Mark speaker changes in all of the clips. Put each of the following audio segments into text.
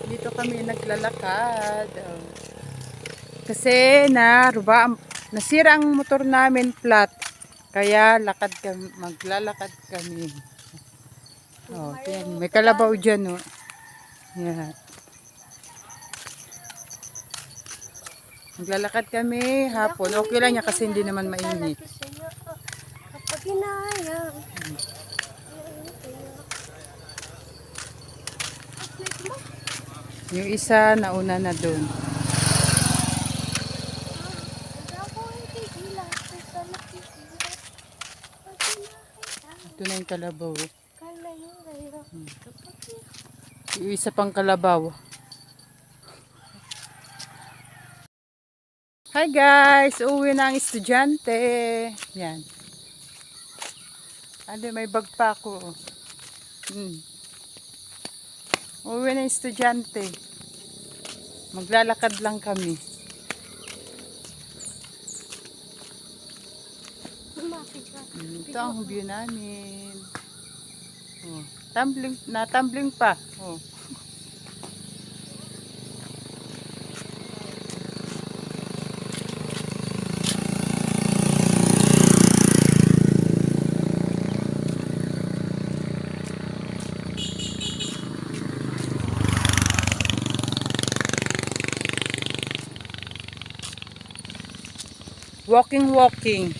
Speaker 1: Dito kami naglalakad. Kasi nasira ang motor namin flat. Kaya maglalakad kami. Oh, yan. May kalabaw dyan, oh. Yan. Maglalakad kami hapon. Okay lang niya kasi hindi naman mainit.
Speaker 2: Kapag hinayang.
Speaker 1: Yung isa nauna na doon. Ito na yung kalabaw. Yung isa pang kalabaw. Hi guys! Uwi na ang estudyante. Yan. May bag pa ako. Uwi na yung estudyante. Maglalakad lang kami. Ito ang view namin. Oh, tumbling pa. Oh. Walking.
Speaker 2: Walking.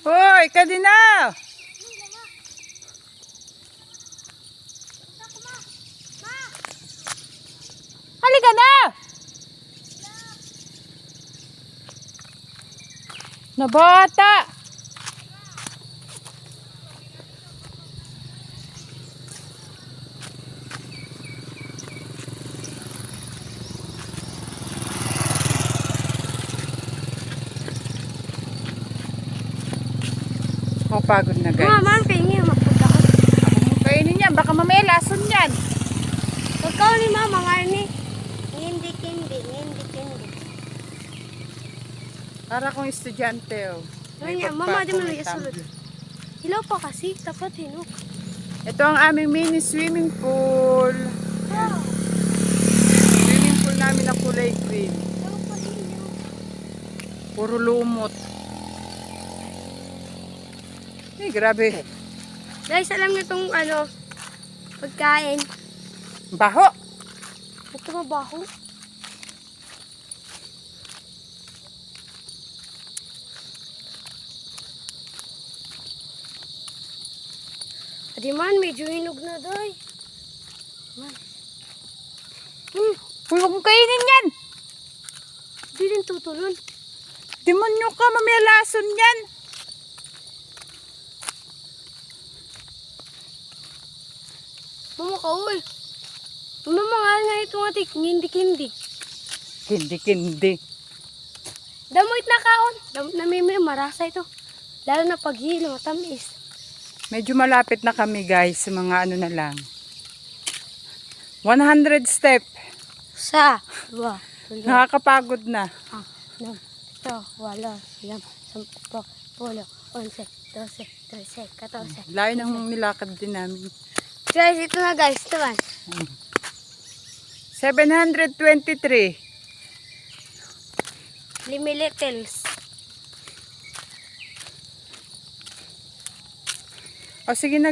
Speaker 1: Hoy, kadina! Halika na! Nabata! Pagod na guys.
Speaker 2: Mama, pingin magpunta ko.
Speaker 1: Kainin yan, baka mamaya lason yan.
Speaker 2: Ikaw ni mama nga ni. Hindi kindi.
Speaker 1: Para kung estudyante, oh. May
Speaker 2: Ay,
Speaker 1: bag
Speaker 2: mama,
Speaker 1: pa
Speaker 2: di
Speaker 1: ako,
Speaker 2: mo
Speaker 1: may
Speaker 2: nag-isulod.
Speaker 1: tumbler.
Speaker 2: Hilaw pa kasi, tapat hinok.
Speaker 1: Ito ang aming mini swimming pool.
Speaker 2: Wow.
Speaker 1: Swimming pool namin na kulay green.
Speaker 2: Hilaw pa hinok.
Speaker 1: Puro lumot. Grabe.
Speaker 2: Guys, alam niyo itong pagkain.
Speaker 1: Baho.
Speaker 2: Ito mabaho. Adi man, medyo hinog na doy. Man.
Speaker 1: Huwag mong kainin yan.
Speaker 2: Di din tutulon.
Speaker 1: Demonyo ka, mamaya lason yan.
Speaker 2: Mama ka, uy. Mama nga ito nga kindi.
Speaker 1: Kindi.
Speaker 2: Damoit na kaon. Namimili, marasa ito. Lalo na paghilo, matamis.
Speaker 1: Medyo malapit na kami guys. Mga ano na lang. 100 step.
Speaker 2: Sa, 2, 3,
Speaker 1: Nakakapagod na.
Speaker 2: 6, 7, 8, 9, 10, 11, 12, 13, 14.
Speaker 1: Layo ng nilakad din namin.
Speaker 2: Guys, ito na guys. Ito man.
Speaker 1: 723.
Speaker 2: Littles.
Speaker 1: O sige na.